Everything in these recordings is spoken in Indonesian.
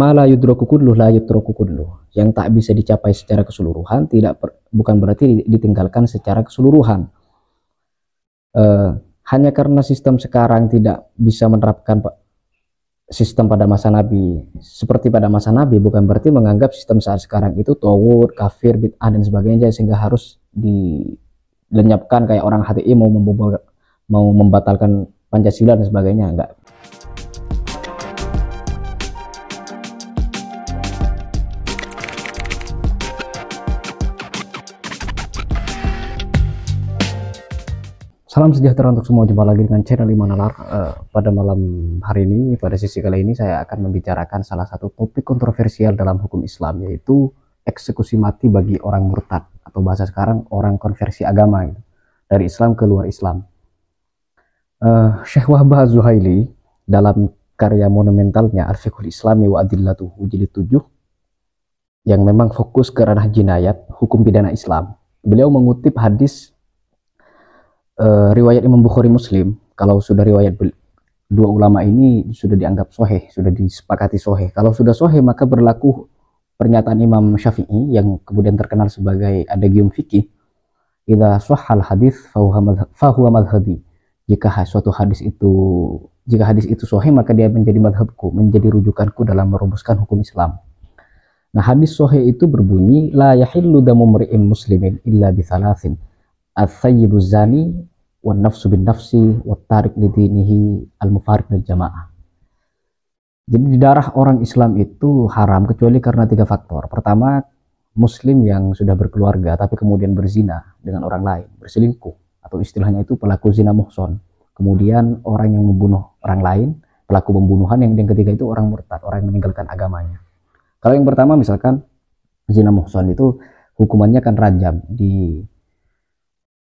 Ma la yudraku kulluh la yutraku kulluh. Yang tak bisa dicapai secara keseluruhan bukan berarti ditinggalkan secara keseluruhan. Hanya karena sistem sekarang tidak bisa menerapkan sistem pada masa Nabi seperti pada masa Nabi, bukan berarti menganggap sistem saat sekarang itu tawud, kafir, bid'ah dan sebagainya, sehingga harus dilenyapkan kayak orang HTI mau membatalkan Pancasila dan sebagainya. Enggak. Salam sejahtera untuk semua, jumpa lagi dengan channel Iman Nalar. Pada malam hari ini, pada sesi kali ini saya akan membicarakan salah satu topik kontroversial dalam hukum Islam, yaitu eksekusi mati bagi orang murtad, atau bahasa sekarang orang konversi agama gitu, dari Islam ke luar Islam. Syekh Wahbah Az-Zuhaili dalam karya monumentalnya Al-Fiqhul Islami wa Adillatuhu jilid 7, yang memang fokus ke ranah jinayat, hukum pidana Islam, beliau mengutip hadis riwayat Imam Bukhari Muslim. Kalau sudah riwayat dua ulama ini sudah dianggap sahih, sudah disepakati sahih. Kalau sudah sahih, maka berlaku pernyataan Imam Syafi'i yang kemudian terkenal sebagai adagium fikih, idza sahhal hadis fahuwa madhhabi. Jika hadis itu sahih, maka dia menjadi madhabku, menjadi rujukanku dalam merumuskan hukum Islam. Nah, hadis sahih itu berbunyi, la yahillu damu mri'in muslimin illa bi thalathin, at-thayyibuz zani wan nafsu bin nafsi wat tarik lidinihi al-mufariq lil jamaah. Jadi darah orang Islam itu haram kecuali karena 3 faktor. Pertama, muslim yang sudah berkeluarga tapi kemudian berzina dengan orang lain, berselingkuh, atau istilahnya itu pelaku zina muhson. Kemudian orang yang membunuh orang lain, pelaku pembunuhan. Yang ketiga itu orang murtad, orang yang meninggalkan agamanya. Kalau yang pertama misalkan zina muhson, itu hukumannya kan rajam,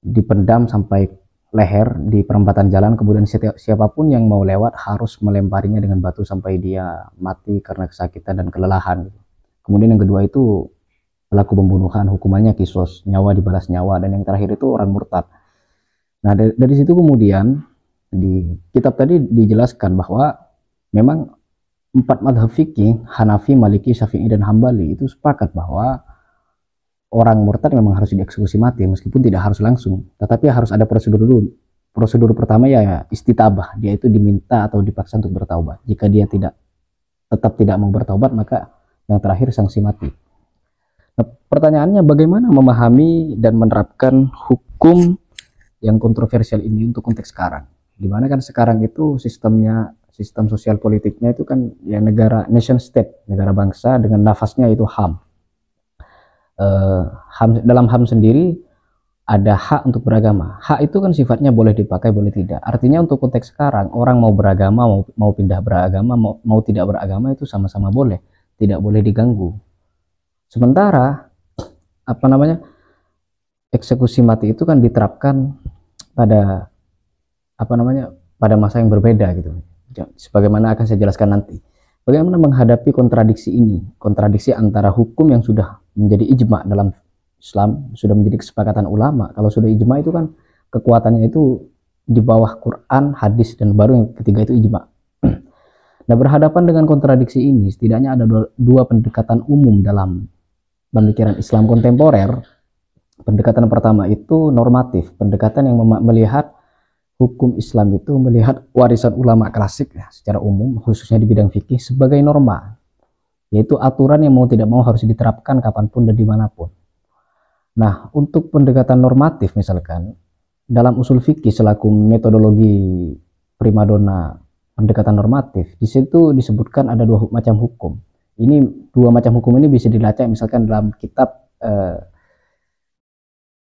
dipendam sampai leher di perempatan jalan, kemudian siapapun yang mau lewat harus melemparinya dengan batu sampai dia mati karena kesakitan dan kelelahan. Kemudian yang kedua itu pelaku pembunuhan, hukumannya kisos, nyawa dibalas nyawa. Dan yang terakhir itu orang murtad. Nah, dari situ kemudian di kitab tadi dijelaskan bahwa memang 4 madhab fikih, Hanafi, Maliki, Syafi'i, dan Hambali, itu sepakat bahwa orang murtad memang harus dieksekusi mati, meskipun tidak harus langsung, tetapi harus ada prosedur dulu. Prosedur pertama ya istitabah, dia itu diminta atau dipaksa untuk bertaubat. Jika dia tetap tidak mau bertaubat, maka yang terakhir sanksi mati. Nah, pertanyaannya bagaimana memahami dan menerapkan hukum yang kontroversial ini untuk konteks sekarang? Dimana kan sekarang itu sistem sosial politiknya itu kan ya negara nation state, negara bangsa dengan nafasnya itu HAM. Dalam HAM sendiri ada hak untuk beragama. Hak itu kan sifatnya boleh dipakai, boleh tidak. Artinya untuk konteks sekarang, orang mau beragama, mau pindah beragama, mau tidak beragama, itu sama-sama boleh, tidak boleh diganggu. Sementara eksekusi mati itu kan diterapkan pada pada masa yang berbeda gitu. Sebagaimana akan saya jelaskan nanti. Bagaimana menghadapi kontradiksi ini? Kontradiksi antara hukum yang sudah menjadi ijma dalam Islam, sudah menjadi kesepakatan ulama. Kalau sudah ijma itu kan kekuatannya itu di bawah Quran, hadis, dan baru yang ketiga itu ijma. Nah, berhadapan dengan kontradiksi ini, setidaknya ada dua pendekatan umum dalam pemikiran Islam kontemporer. Pendekatan pertama itu normatif, pendekatan yang melihat hukum Islam itu melihat warisan ulama klasik ya, secara umum, khususnya di bidang fikih, sebagai norma, yaitu aturan yang mau tidak mau harus diterapkan kapanpun dan dimanapun. Nah, untuk pendekatan normatif misalkan, dalam usul fikih selaku metodologi primadona pendekatan normatif, di situ disebutkan ada 2 macam hukum. Ini 2 macam hukum ini bisa dilacak misalkan dalam kitab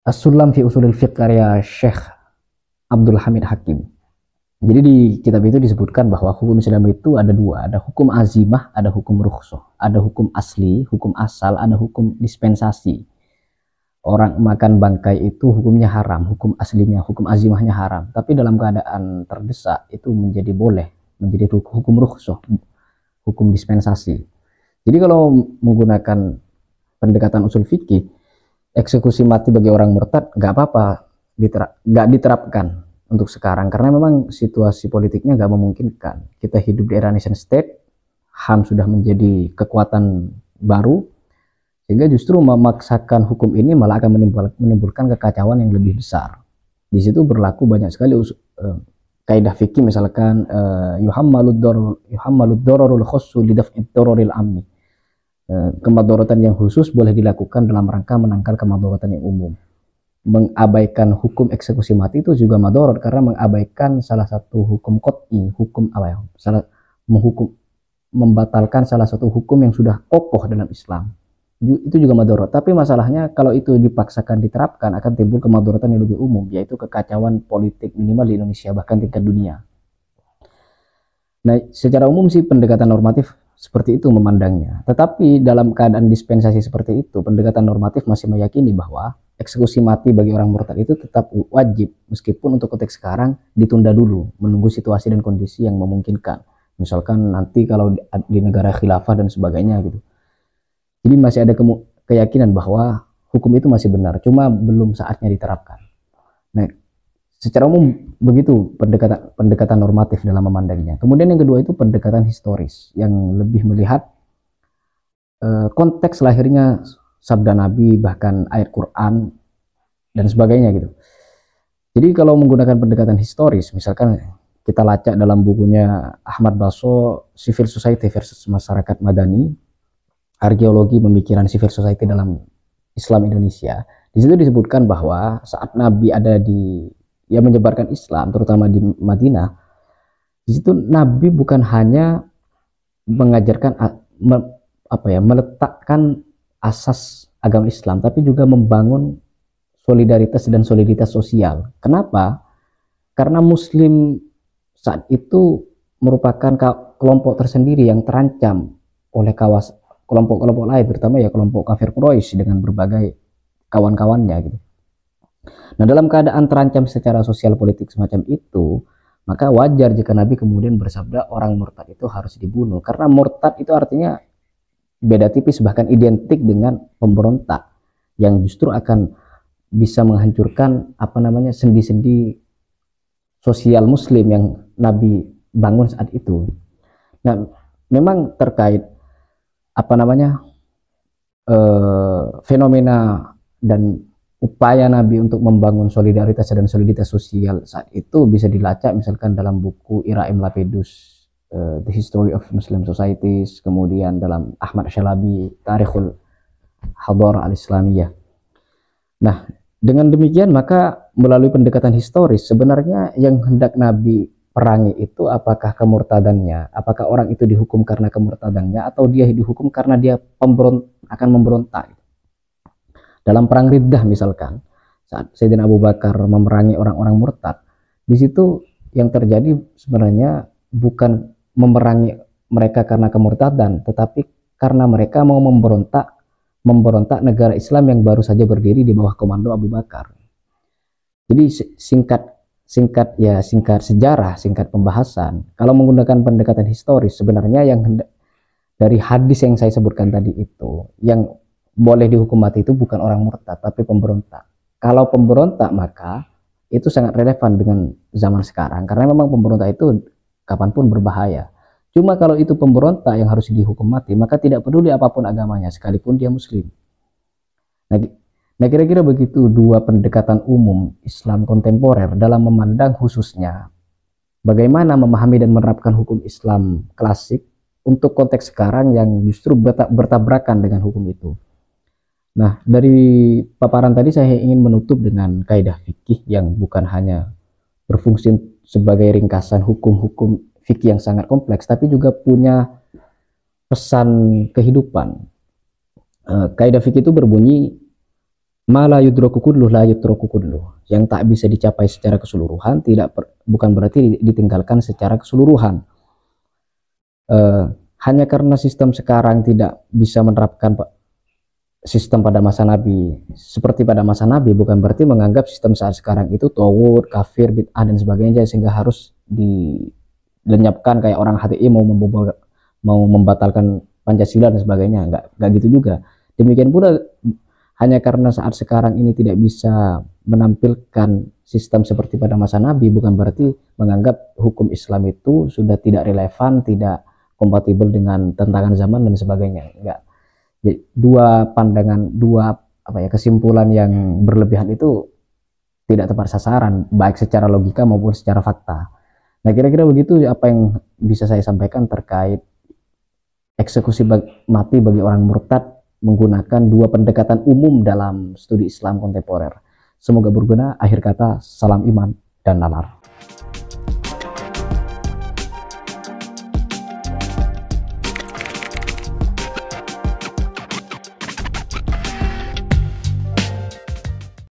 As-Sulam fi Usulil Fiqh karya Syekh Abdul Hamid Hakim. Jadi di kitab itu disebutkan bahwa hukum Islam itu ada 2, ada hukum azimah, ada hukum rukhsah, ada hukum asli, hukum asal, ada hukum dispensasi. Orang makan bangkai itu hukumnya haram, hukum aslinya, hukum azimahnya haram, tapi dalam keadaan terdesak itu menjadi boleh, menjadi hukum rukhsah, hukum dispensasi. Jadi kalau menggunakan pendekatan usul fikih, eksekusi mati bagi orang murtad nggak apa-apa, nggak diterapkan untuk sekarang, karena memang situasi politiknya nggak memungkinkan. Kita hidup di era nation state, HAM sudah menjadi kekuatan baru, sehingga justru memaksakan hukum ini malah akan menimbulkan kekacauan yang lebih besar. Di situ berlaku banyak sekali kaidah fikih, misalkan yuhammalud dararul khassu lidaf'id dararil ammi. Kemadharatan yang khusus boleh dilakukan dalam rangka menangkal kemadharatan yang umum. Mengabaikan hukum eksekusi mati itu juga madharat, karena mengabaikan salah satu hukum qat'i, hukum apa ya? Membatalkan salah satu hukum yang sudah kokoh dalam Islam. Itu juga madharat. Tapi masalahnya kalau itu dipaksakan diterapkan akan timbul kemadharatan yang lebih umum, yaitu kekacauan politik minimal di Indonesia bahkan tingkat dunia. Nah, secara umum sih pendekatan normatif seperti itu memandangnya. Tetapi dalam keadaan dispensasi seperti itu, pendekatan normatif masih meyakini bahwa eksekusi mati bagi orang murtad itu tetap wajib, meskipun untuk konteks sekarang ditunda dulu, menunggu situasi dan kondisi yang memungkinkan. Misalkan nanti kalau di negara khilafah dan sebagainya gitu. Jadi masih ada keyakinan bahwa hukum itu masih benar, cuma belum saatnya diterapkan. Nah, secara umum begitu pendekatan normatif dalam memandangnya. Kemudian yang kedua itu pendekatan historis yang lebih melihat konteks lahirnya sabda Nabi, bahkan ayat Quran dan sebagainya gitu. Jadi kalau menggunakan pendekatan historis, misalkan kita lacak dalam bukunya Ahmad Baso, Civil Society versus Masyarakat Madani, Arkeologi Pemikiran Civil Society dalam Islam Indonesia, di situ disebutkan bahwa saat Nabi ada yang menyebarkan Islam, terutama di Madinah, di situ Nabi bukan hanya mengajarkan meletakkan asas agama Islam, tapi juga membangun solidaritas dan soliditas sosial. Kenapa? Karena Muslim saat itu merupakan kelompok tersendiri yang terancam oleh kelompok-kelompok lain, terutama ya kelompok kafir Quraisy dengan berbagai kawan-kawannya gitu. Nah, dalam keadaan terancam secara sosial politik semacam itu, maka wajar jika Nabi kemudian bersabda orang murtad itu harus dibunuh, karena murtad itu artinya beda tipis, bahkan identik dengan pemberontak yang justru akan bisa menghancurkan sendi-sendi sosial Muslim yang Nabi bangun saat itu. Nah, memang terkait fenomena dan upaya Nabi untuk membangun solidaritas dan soliditas sosial saat itu bisa dilacak misalkan dalam buku Iraim Lapidus, The History of Muslim Societies, kemudian dalam Ahmad Syalabi, Tarikhul Hadarah Al-Islamiyah. Nah, dengan demikian maka melalui pendekatan historis sebenarnya yang hendak Nabi perangi itu apakah kemurtadannya, apakah orang itu dihukum karena kemurtadannya atau dia dihukum karena dia akan memberontak. Dalam perang Riddah misalkan, saat Sayyidina Abu Bakar memerangi orang-orang murtad, di situ yang terjadi sebenarnya bukan memerangi mereka karena kemurtadan, tetapi karena mereka mau memberontak negara Islam yang baru saja berdiri di bawah komando Abu Bakar. Jadi singkat sejarah, singkat pembahasan, kalau menggunakan pendekatan historis sebenarnya yang dari hadis yang saya sebutkan tadi itu, yang boleh dihukum mati itu bukan orang murtad tapi pemberontak. Kalau pemberontak maka itu sangat relevan dengan zaman sekarang, karena memang pemberontak itu kapanpun berbahaya. Cuma kalau itu pemberontak yang harus dihukum mati, maka tidak peduli apapun agamanya sekalipun dia Muslim. Nah, kira-kira begitu dua pendekatan umum Islam kontemporer dalam memandang khususnya bagaimana memahami dan menerapkan hukum Islam klasik untuk konteks sekarang yang justru bertabrakan dengan hukum itu. Nah, dari paparan tadi saya ingin menutup dengan kaidah fikih yang bukan hanya berfungsi sebagai ringkasan hukum-hukum fikih yang sangat kompleks, tapi juga punya pesan kehidupan. Kaidah fikih itu berbunyi, ma la yudraku kulluh la yutraku kulluh. Yang tak bisa dicapai secara keseluruhan bukan berarti ditinggalkan secara keseluruhan. Hanya karena sistem sekarang tidak bisa menerapkan sistem pada masa Nabi seperti pada masa Nabi, bukan berarti menganggap sistem saat sekarang itu tawud, kafir, bid'ah dan sebagainya, sehingga harus dilenyapkan kayak orang HTI mau membatalkan Pancasila dan sebagainya. Enggak gitu juga. Demikian pula hanya karena saat sekarang ini tidak bisa menampilkan sistem seperti pada masa Nabi, bukan berarti menganggap hukum Islam itu sudah tidak relevan, tidak kompatibel dengan tantangan zaman dan sebagainya. Enggak. Jadi, dua pandangan, dua kesimpulan yang berlebihan itu tidak tepat sasaran, baik secara logika maupun secara fakta. Nah, kira-kira begitu apa yang bisa saya sampaikan terkait eksekusi mati bagi orang murtad menggunakan dua pendekatan umum dalam studi Islam kontemporer. Semoga berguna. Akhir kata, salam iman dan nalar.